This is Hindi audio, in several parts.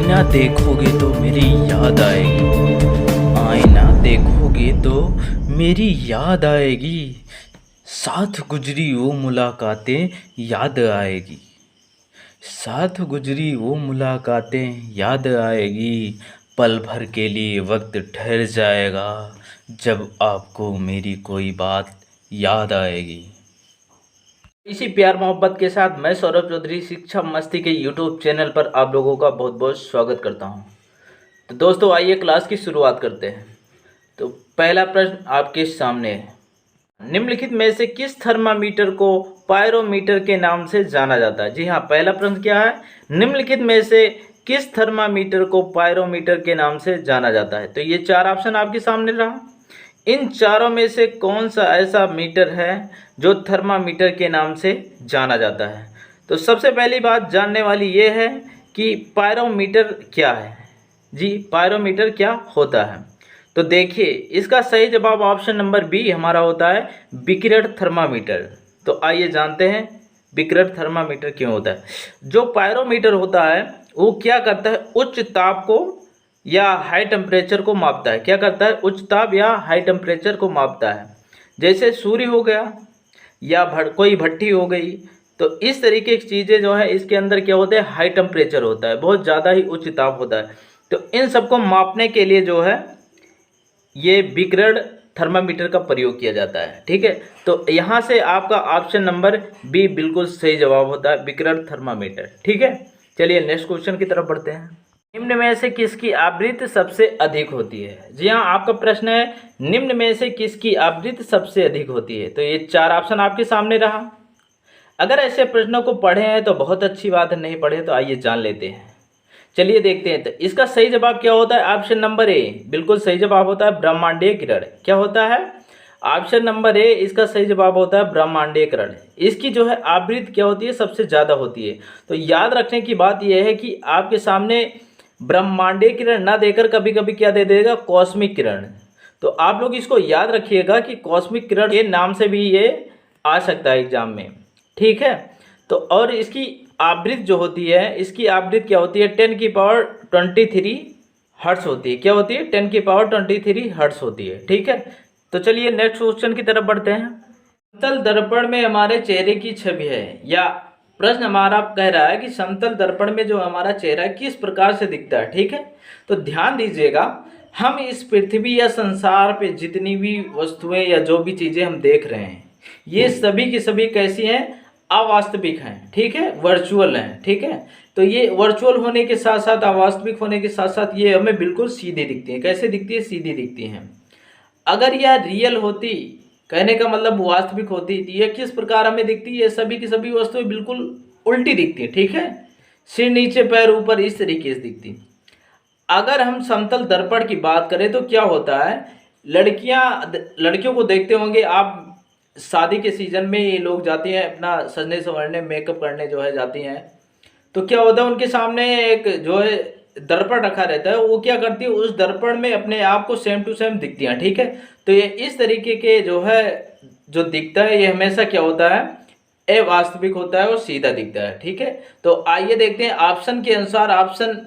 आईना देखोगे तो मेरी याद आएगी। आईना देखोगे तो मेरी याद आएगी। साथ गुजरी वो मुलाकातें याद आएगी। साथ गुजरी वो मुलाकातें याद आएगी। पल भर के लिए वक्त ठहर जाएगा। जब आपको मेरी कोई बात याद आएगी। इसी प्यार मोहब्बत के साथ मैं सौरभ चौधरी शिक्षा मस्ती के यूट्यूब चैनल पर आप लोगों का बहुत बहुत स्वागत करता हूं। तो दोस्तों आइए क्लास की शुरुआत करते हैं। तो पहला प्रश्न आपके सामने है। निम्नलिखित में से किस थर्मामीटर को पायरोमीटर के नाम से जाना जाता है? जी हाँ, पहला प्रश्न क्या है? निम्नलिखित में से किस थर्मामीटर को पायरोमीटर के नाम से जाना जाता है? तो ये चार ऑप्शन आपके सामने रहा। इन चारों में से कौन सा ऐसा मीटर है जो थर्मामीटर के नाम से जाना जाता है? तो सबसे पहली बात जानने वाली ये है कि पायरोमीटर क्या है। जी, पायरोमीटर क्या होता है? तो देखिए, इसका सही जवाब ऑप्शन नंबर बी हमारा होता है विकिरण थर्मामीटर। तो आइए जानते हैं विकिरण थर्मामीटर क्यों होता है। जो पायरोमीटर होता है वो क्या करता है? उच्च ताप को या हाई टेम्परेचर को मापता है। क्या करता है? उच्च ताप या हाई टेम्परेचर को मापता है। जैसे सूर्य हो गया या कोई भट्टी हो गई। तो इस तरीके की चीज़ें जो है इसके अंदर क्या होता है? हाई टेम्परेचर होता है, बहुत ज़्यादा ही उच्च ताप होता है। तो इन सबको मापने के लिए जो है ये विकिरण थर्मामीटर का प्रयोग किया जाता है। ठीक है, तो यहाँ से आपका ऑप्शन नंबर बी बिल्कुल सही जवाब होता है, विकिरण थर्मामीटर। ठीक है, चलिए नेक्स्ट क्वेश्चन की तरफ बढ़ते हैं। निम्न में से किसकी आवृत्ति सबसे अधिक होती है? जी हाँ, आपका प्रश्न है निम्न में से किसकी आवृत्ति सबसे अधिक होती है? तो ये चार ऑप्शन आपके सामने रहा। अगर ऐसे प्रश्नों को पढ़े हैं तो बहुत अच्छी बात है, नहीं पढ़े तो आइए जान लेते हैं। चलिए देखते हैं। तो इसका सही जवाब क्या होता है? ऑप्शन नंबर ए बिल्कुल सही जवाब होता है, ब्रह्मांडीय किरण। क्या होता है? ऑप्शन नंबर ए इसका सही जवाब होता है ब्रह्मांडीय किरण। इसकी जो है आवृत्ति क्या होती है? सबसे ज़्यादा होती है। तो याद रखने की बात यह है कि आपके सामने ब्रह्मांडीय किरण ना देकर कभी कभी क्या दे देगा? कॉस्मिक किरण। तो आप लोग इसको याद रखिएगा कि कॉस्मिक किरण के नाम से भी ये आ सकता है एग्जाम में। ठीक है, तो और इसकी आवृत्ति जो होती है, इसकी आवृत्ति क्या होती है? 10⁻23 हर्ट्ज होती है। क्या होती है? 10⁻23 हर्ट्ज होती है। ठीक है, तो चलिए नेक्स्ट क्वेश्चन की तरफ बढ़ते हैं। समतल दर्पण में हमारे चेहरे की छवि है, या प्रश्न हमारा कह रहा है कि समतल दर्पण में जो हमारा चेहरा है किस प्रकार से दिखता है। ठीक है, तो ध्यान दीजिएगा, हम इस पृथ्वी या संसार पे जितनी भी वस्तुएं या जो भी चीज़ें हम देख रहे हैं ये सभी की सभी कैसी हैं? अवास्तविक हैं। ठीक है, वर्चुअल हैं। ठीक है, तो ये वर्चुअल होने के साथ साथ अवास्तविक होने के साथ साथ ये हमें बिल्कुल सीधी दिखती है। कैसे दिखती है? सीधी दिखती हैं। अगर यह रियल होती, कहने का मतलब वास्तविक होती, तो ये किस प्रकार हमें दिखती है? सभी की सभी वस्तुएं बिल्कुल उल्टी दिखती है। ठीक है, सिर नीचे पैर ऊपर इस तरीके से दिखती। अगर हम समतल दर्पण की बात करें तो क्या होता है? लड़कियों को देखते होंगे आप, शादी के सीजन में ये लोग जाती हैं अपना सजने संवरने मेकअप करने जो है जाती हैं। तो क्या होता है? उनके सामने एक जो है दर्पण रखा रहता है। वो क्या करती है? उस दर्पण में अपने आप को सेम टू सेम दिखती हैं। ठीक है, तो ये इस तरीके के जो है जो दिखता है ये हमेशा क्या होता है? अवास्तविक होता है और सीधा दिखता है। ठीक है, तो आइए देखते हैं ऑप्शन के अनुसार। ऑप्शन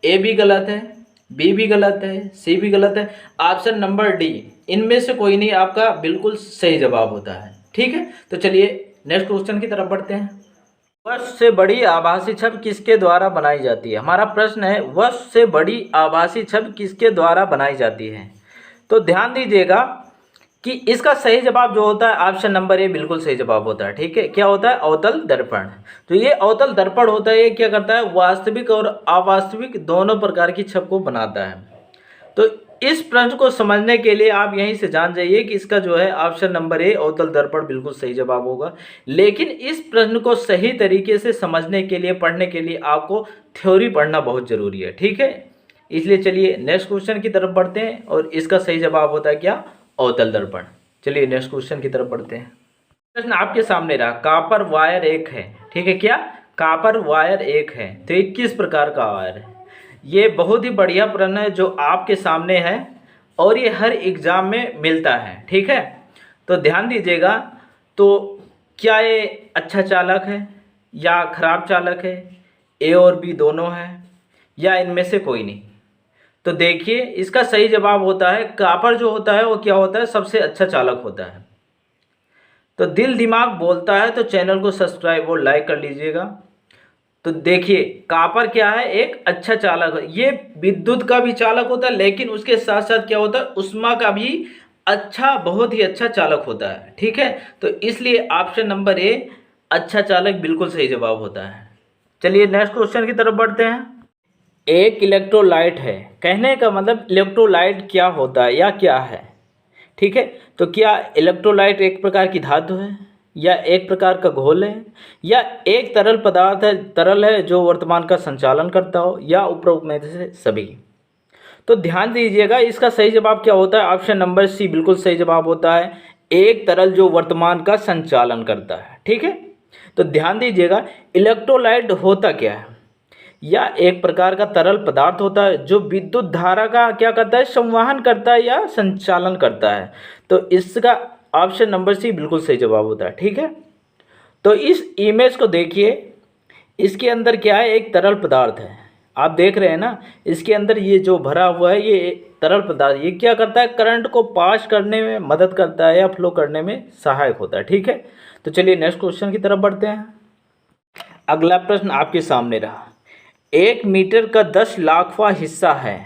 ए भी गलत है, बी भी गलत है, सी भी गलत है। ऑप्शन नंबर डी इनमें से कोई नहीं आपका बिल्कुल सही जवाब होता है। ठीक है, तो चलिए नेक्स्ट क्वेश्चन की तरफ बढ़ते हैं। वर्ष से बड़ी आभासी छवि किसके द्वारा बनाई जाती है? हमारा प्रश्न है वर्ष से बड़ी आभासी छवि किसके द्वारा बनाई जाती है? तो ध्यान दीजिएगा कि इसका सही जवाब जो होता है ऑप्शन नंबर ए बिल्कुल सही जवाब होता है। ठीक है, क्या होता है? अवतल दर्पण। तो ये अवतल दर्पण होता है, ये क्या करता है? वास्तविक और अवास्तविक दोनों प्रकार की छवि को बनाता है। तो इस प्रश्न को समझने के लिए आप यहीं से जान जाइए कि इसका जो है ऑप्शन नंबर ए अवतल दर्पण बिल्कुल सही जवाब होगा। लेकिन इस प्रश्न को सही तरीके से समझने के लिए, पढ़ने के लिए आपको थ्योरी पढ़ना बहुत जरूरी है। ठीक है, इसलिए चलिए नेक्स्ट क्वेश्चन की तरफ बढ़ते हैं और इसका सही जवाब होता है क्या? अवतल दर्पण। चलिए नेक्स्ट क्वेश्चन की तरफ बढ़ते हैं। प्रश्न आपके सामने रहा, कापर वायर एक है। ठीक है, क्या? कापर वायर एक है, तो ये किस प्रकार का वायर है? ये बहुत ही बढ़िया प्रश्न है जो आपके सामने है और ये हर एग्जाम में मिलता है। ठीक है, तो ध्यान दीजिएगा। तो क्या ये अच्छा चालक है या खराब चालक है? ए और बी दोनों है। या इनमें से कोई नहीं? तो देखिए इसका सही जवाब होता है कॉपर जो होता है वो क्या होता है, सबसे अच्छा चालक होता है। तो दिल दिमाग बोलता है तो चैनल को सब्सक्राइब और लाइक कर लीजिएगा। तो देखिए कॉपर क्या है, एक अच्छा चालक है। ये विद्युत का भी चालक होता है, लेकिन उसके साथ साथ क्या होता है, उष्मा का भी अच्छा, बहुत ही अच्छा चालक होता है। ठीक है, तो इसलिए ऑप्शन नंबर ए अच्छा चालक बिल्कुल सही जवाब होता है। चलिए नेक्स्ट क्वेश्चन की तरफ बढ़ते हैं। एक इलेक्ट्रोलाइट है, कहने का मतलब इलेक्ट्रोलाइट क्या होता है या क्या है। ठीक है, तो क्या इलेक्ट्रोलाइट एक प्रकार की धातु है, या एक प्रकार का घोल है, या एक तरल पदार्थ है, तरल है जो वर्तमान का संचालन करता हो, या उपरोक्त में से सभी। तो ध्यान दीजिएगा इसका सही जवाब क्या होता है, ऑप्शन नंबर सी बिल्कुल सही जवाब होता है, एक तरल जो वर्तमान का संचालन करता है। ठीक है, तो ध्यान दीजिएगा इलेक्ट्रोलाइट होता क्या है, या एक प्रकार का तरल पदार्थ होता है जो विद्युत धारा का क्या करता है, संवहन करता है या संचालन करता है। तो इसका ऑप्शन नंबर सी बिल्कुल सही जवाब होता है। ठीक है, तो इस इमेज को देखिए, इसके अंदर क्या है, एक तरल पदार्थ है। आप देख रहे हैं ना, इसके अंदर ये जो भरा हुआ है ये तरल पदार्थ, ये क्या करता है, करंट को पास करने में मदद करता है या फ्लो करने में सहायक होता है। ठीक है, तो चलिए नेक्स्ट क्वेश्चन की तरफ बढ़ते हैं। अगला प्रश्न आपके सामने रहा, 1 मीटर का 10 लाखवां हिस्सा है।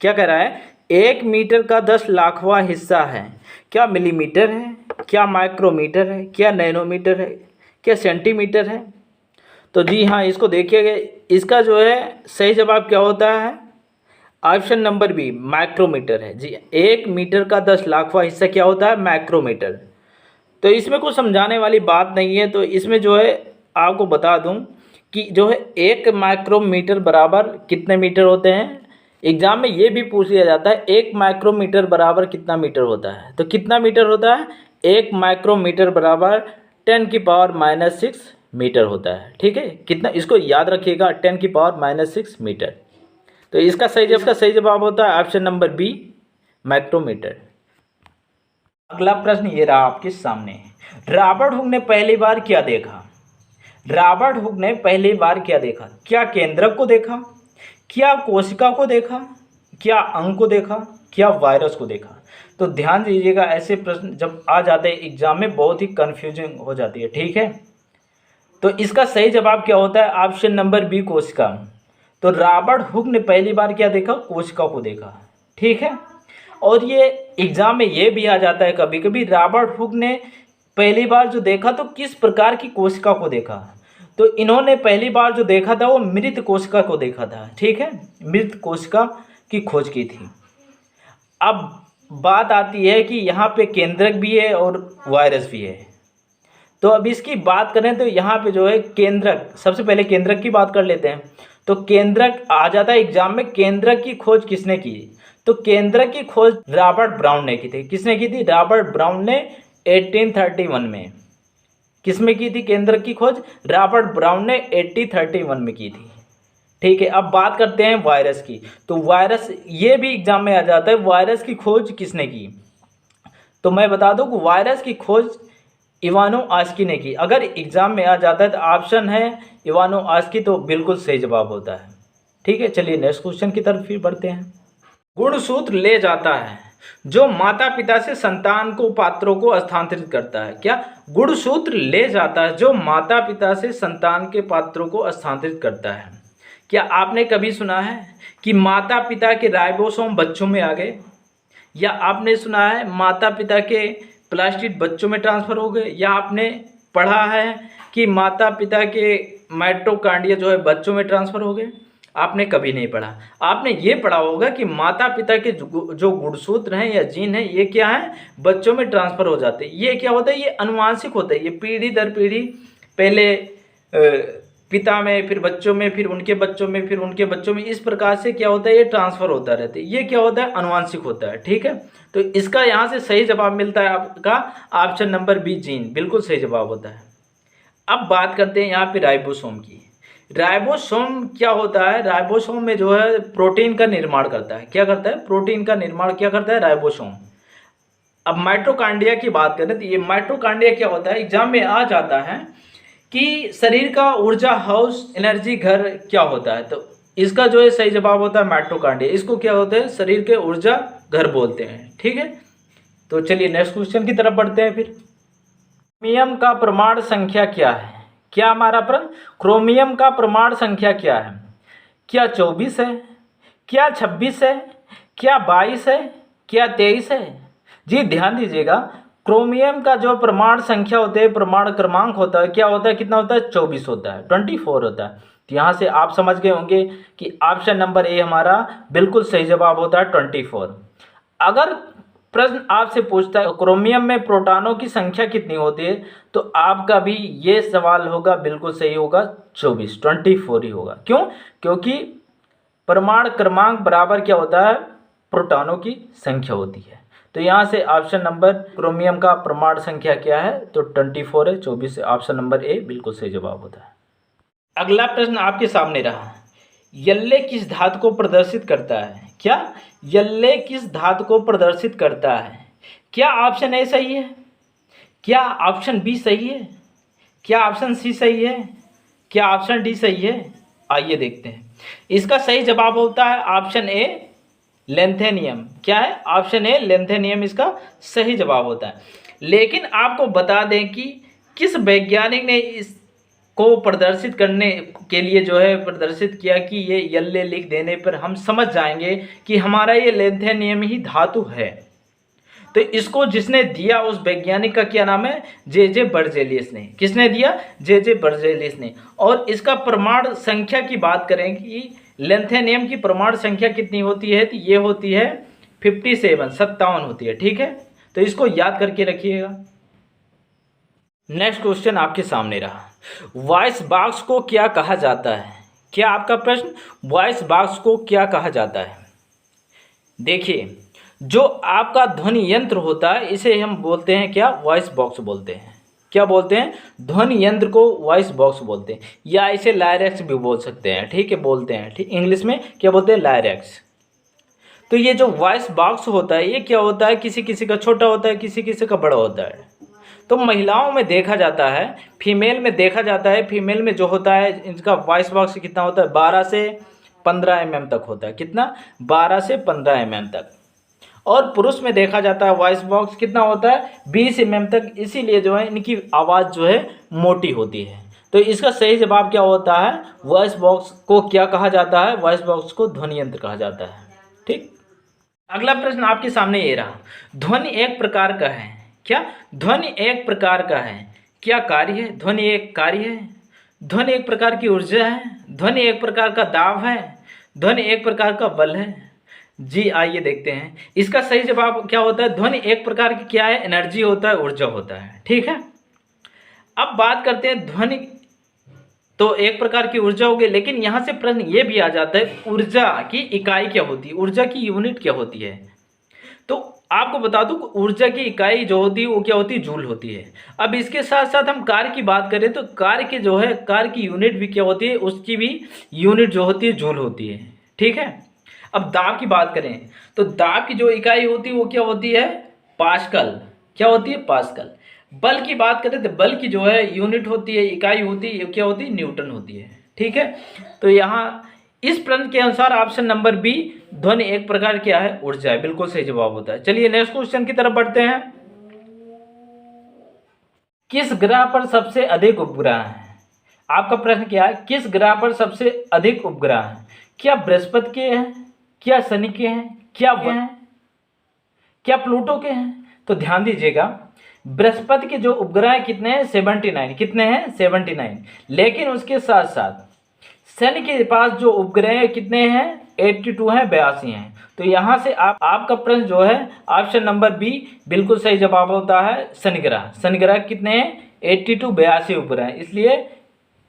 क्या कह रहा है, 1 मीटर का 10 लाखवां हिस्सा है, क्या मिलीमीटर है, क्या माइक्रोमीटर है, क्या नैनोमीटर है, क्या सेंटीमीटर है। तो जी हाँ, इसको देखिएगा, इसका जो है सही जवाब क्या होता है, ऑप्शन नंबर बी माइक्रोमीटर है। जी, 1 मीटर का 10 लाखवां हिस्सा क्या होता है, माइक्रोमीटर। तो इसमें कुछ समझाने वाली बात नहीं है, तो इसमें जो है आपको बता दूं कि जो है 1 माइक्रोमीटर बराबर कितने मीटर होते हैं। एग्जाम में ये भी पूछ लिया जाता है 1 माइक्रोमीटर बराबर कितना मीटर होता है। तो कितना मीटर होता है, 1 माइक्रोमीटर बराबर 10⁻⁻6 मीटर होता है। ठीक है, कितना, इसको याद रखिएगा, 10⁻⁻6 मीटर। तो इसका सही जवाब होता है ऑप्शन नंबर बी माइक्रोमीटर। अगला प्रश्न ये रहा आपके सामने, रॉबर्ट हुक ने पहली बार क्या देखा। रॉबर्ट हुक ने पहली बार क्या देखा, क्या केंद्रक को देखा, क्या कोशिका को देखा, क्या अंग को देखा, क्या वायरस को देखा। तो ध्यान दीजिएगा, ऐसे प्रश्न जब आ जाते हैं एग्जाम में बहुत ही कंफ्यूजिंग हो जाती है। ठीक है, तो इसका सही जवाब क्या होता है, ऑप्शन नंबर बी कोशिका। तो रॉबर्ट हुक ने पहली बार क्या देखा, कोशिका को देखा। ठीक है, और ये एग्जाम में ये भी आ जाता है कभी कभी, रॉबर्ट हुक ने पहली बार जो देखा तो किस प्रकार की कोशिका को देखा। तो इन्होंने पहली बार जो देखा था वो मृत कोशिका को देखा था। ठीक है, मृत कोशिका की खोज की थी। अब बात आती है कि यहाँ पे केंद्रक भी है और वायरस भी है। तो अब इसकी बात करें तो यहाँ पे जो है केंद्रक, सबसे पहले केंद्रक की बात कर लेते हैं। तो केंद्रक आ जाता है एग्जाम में, केंद्रक की खोज किसने की। तो केंद्रक की खोज रॉबर्ट ब्राउन ने की थी। किसने की थी, रॉबर्ट ब्राउन ने 1831 में। किसमें की थी केंद्रक की खोज, रॉबर्ट ब्राउन ने 1831 में की थी। ठीक है, अब बात करते हैं वायरस की। तो वायरस, ये भी एग्जाम में आ जाता है, वायरस की खोज किसने की। तो मैं बता दूं कि वायरस की खोज इवानो आस्की ने की। अगर एग्जाम में आ जाता है तो ऑप्शन है इवानो आस्की, तो बिल्कुल सही जवाब होता है। ठीक है, चलिए नेक्स्ट क्वेश्चन की तरफ फिर बढ़ते हैं। गुणसूत्र ले जाता है जो माता पिता से संतान को पात्रों को हस्तांतरित करता है। क्या, गुणसूत्र ले जाता है जो माता पिता से संतान के पात्रों को हस्तांतरित करता है। क्या आपने कभी सुना है कि माता पिता के राइबोसोम बच्चों में आ गए, या आपने सुना है माता पिता के प्लास्टिड बच्चों में ट्रांसफ़र हो गए, या आपने पढ़ा है कि माता पिता के माइटोकॉन्ड्रिया जो है बच्चों में ट्रांसफ़र हो गए। आपने कभी नहीं पढ़ा। आपने ये पढ़ा होगा कि माता पिता के जो गुणसूत्र हैं या जीन हैं ये क्या है, बच्चों में ट्रांसफ़र हो जाते हैं। ये क्या होता है, ये अनुवांशिक होता है। ये पीढ़ी दर पीढ़ी, पहले पिता में, फिर बच्चों में, फिर उनके बच्चों में, फिर उनके बच्चों में, इस प्रकार से क्या होता है, ये ट्रांसफ़र होता रहता है। ये क्या होता है, अनुवांशिक होता है। ठीक है, तो इसका यहाँ से सही जवाब मिलता है आपका ऑप्शन नंबर बी जीन, बिल्कुल सही जवाब होता है। अब बात करते हैं यहाँ पे राइबोसोम की। राइबोसोम क्या होता है, राइबोसोम में जो है प्रोटीन का निर्माण करता है। क्या करता है, प्रोटीन का निर्माण क्या करता है, राइबोसोम। अब माइटोकॉन्ड्रिया की बात करें तो ये माइटोकॉन्ड्रिया क्या होता है, एग्जाम में आ जाता है कि शरीर का ऊर्जा हाउस, एनर्जी घर क्या होता है। तो इसका जो है सही जवाब होता है माइटोकॉन्ड्रिया। इसको क्या होते हैं, शरीर के ऊर्जा घर बोलते हैं। ठीक है, तो चलिए नेक्स्ट क्वेश्चन की तरफ बढ़ते हैं। फिर क्रोमियम का परमाणु संख्या क्या है? क्या हमारा प्रश्न, क्रोमियम का परमाणु संख्या क्या है? क्या 24 है, क्या 26 है, क्या 22 है, क्या 23 है? जी ध्यान दीजिएगा, क्रोमियम का जो परमाणु संख्या होते है, परमाणु क्रमांक होता है, क्या होता है, कितना होता है, 24 होता है, 24 होता है। तो यहाँ से आप समझ गए होंगे कि ऑप्शन नंबर ए हमारा बिल्कुल सही जवाब होता है 24। अगर प्रश्न आपसे पूछता है क्रोमियम में प्रोटॉनों की संख्या कितनी होती है, तो आपका भी ये सवाल होगा, बिल्कुल सही होगा 24 ही होगा। क्यों? क्योंकि परमाणु क्रमांक बराबर क्या होता है, प्रोटॉनों की संख्या होती है। तो यहाँ से ऑप्शन नंबर, क्रोमियम का परमाणु संख्या क्या है, तो 24 है, 24 से ऑप्शन नंबर ए बिल्कुल सही जवाब होता है। अगला प्रश्न आपके सामने रहा, यल्ले किस धातु को प्रदर्शित करता है? क्या यल्ले किस धातु को प्रदर्शित करता है? क्या ऑप्शन ए सही है, क्या ऑप्शन बी सही है, क्या ऑप्शन सी सही है, क्या ऑप्शन डी सही है? आइए देखते हैं। इसका सही जवाब होता है ऑप्शन ए लेंथेनियम। क्या है? ऑप्शन ए लेंथेनियम इसका सही जवाब होता है। लेकिन आपको बता दें कि किस वैज्ञानिक ने इसको प्रदर्शित करने के लिए जो है प्रदर्शित किया कि ये यल्ले लिख देने पर हम समझ जाएंगे कि हमारा ये लेंथेनियम ही धातु है। तो इसको जिसने दिया उस वैज्ञानिक का क्या नाम है, जे बर्जेलियस ने। किसने दिया? जे बर्जेलियस ने। और इसका परमाणु संख्या की बात करें कि लेंथेनियम की परमाणु संख्या कितनी होती है, तो ये होती है 57 होती है। ठीक है, तो इसको याद करके रखिएगा। नेक्स्ट क्वेश्चन आपके सामने रहा, वॉइस बॉक्स को क्या कहा जाता है? क्या आपका प्रश्न, वॉइस बॉक्स को क्या कहा जाता है? देखिए, जो आपका ध्वनि यंत्र होता है इसे हम बोलते हैं क्या, वॉइस बॉक्स बोलते हैं। क्या बोलते हैं? ध्वनि यंत्र को वॉइस बॉक्स बोलते हैं, या इसे लायरेक्स भी बोल सकते हैं। ठीक है, बोलते हैं। ठीक, इंग्लिश में क्या बोलते हैं, लायरेक्स। तो ये जो वॉइस बॉक्स होता है ये क्या होता है, किसी किसी का छोटा होता है, किसी किसी का बड़ा होता है। तो महिलाओं में देखा जाता है, फीमेल में देखा जाता है, फीमेल में जो होता है इनका वॉइस बॉक्स कितना होता है, 12 से 15 mm तक होता है। कितना? 12 से 15 mm तक। और पुरुष में देखा जाता है वॉइस बॉक्स कितना होता है, 20 mm तक। इसीलिए जो है इनकी आवाज़ जो है मोटी होती है। तो इसका सही जवाब क्या होता है, वॉइस बॉक्स को क्या कहा जाता है, वॉइस बॉक्स को ध्वनि यंत्र कहा जाता है। ठीक, अगला प्रश्न आपके सामने ये रहा, ध्वनि एक प्रकार का है। क्या? ध्वनि एक प्रकार का है। क्या कार्य है? ध्वनि एक कार्य है, ध्वनि एक प्रकार की ऊर्जा है, ध्वनि एक प्रकार का दाब है, ध्वनि एक प्रकार का बल है। जी आइए देखते हैं। इसका सही जवाब क्या होता है, ध्वनि एक प्रकार की क्या है, एनर्जी होता है, ऊर्जा होता है। ठीक है, अब बात करते हैं ध्वनि, तो एक प्रकार की ऊर्जा हो गई। लेकिन यहाँ से प्रश्न ये भी आ जाता है, ऊर्जा की इकाई क्या होती है, ऊर्जा की यूनिट क्या होती है? तो आपको बता दूं, ऊर्जा की इकाई जो होती है वो क्या होती है, जूल होती है। अब इसके साथ साथ हम कार्य की बात करें तो कार्य की जो है, कार्य की यूनिट भी क्या होती है, उसकी भी यूनिट जो होती है जूल होती है। ठीक है, अब दाब की बात करें तो दाब की जो इकाई होती है वो क्या होती है, पास्कल। क्या होती है, पास्कल। बल की बात करें तो बल की जो है यूनिट होती है, इकाई होती है, क्या होती है, न्यूटन होती है। ठीक है, तो यहाँ इस प्रश्न के अनुसार ऑप्शन नंबर बी, ध्वनि एक प्रकार क्या है, ऊर्जा है, बिल्कुल सही जवाब होता है। चलिए नेक्स्ट क्वेश्चन की तरफ बढ़ते हैं। किस ग्रह पर सबसे अधिक उपग्रह हैं? आपका प्रश्न क्या है, किस ग्रह पर सबसे अधिक उपग्रह हैं? क्या बृहस्पति के हैं, क्या शनि के हैं, क्या हैं, क्या प्लूटो के हैं? तो ध्यान दीजिएगा, बृहस्पति के जो उपग्रह कितने हैं, 79। कितने हैं, 79। लेकिन उसके साथ साथ शनि के पास जो उपग्रह कितने हैं, 82 हैं, 82 हैं। तो यहाँ से आपका प्रश्न जो है ऑप्शन नंबर बी बिल्कुल सही जवाब होता है, शनि ग्रह। शनि ग्रह कितने हैं, 82, 82 उपग्रह, इसलिए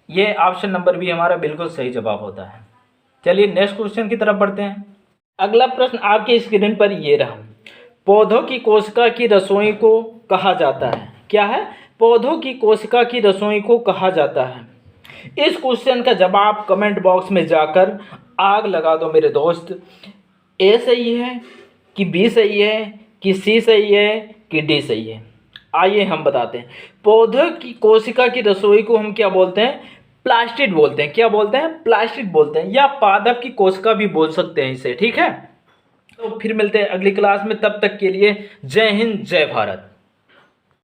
ये ऑप्शन नंबर बी हमारा बिल्कुल सही जवाब होता है। चलिए नेक्स्ट क्वेश्चन की तरफ बढ़ते हैं। अगला प्रश्न आपके स्क्रीन पर ये रहा, पौधों की कोशिका की रसोई को कहा जाता है। क्या है, पौधों की कोशिका की रसोई को कहा जाता है। इस क्वेश्चन का जवाब कमेंट बॉक्स में जाकर आग लगा दो मेरे दोस्त। ए सही है कि बी सही है कि सी सही है कि डी सही है? आइए हम बताते हैं। पौधों की कोशिका की रसोई को हम क्या बोलते हैं, प्लास्टिड बोलते हैं। क्या बोलते हैं? प्लास्टिड बोलते हैं, या पादप की कोशिका भी बोल सकते हैं इसे। ठीक है, तो फिर मिलते हैं अगली क्लास में, तब तक के लिए जय हिंद जय भारत।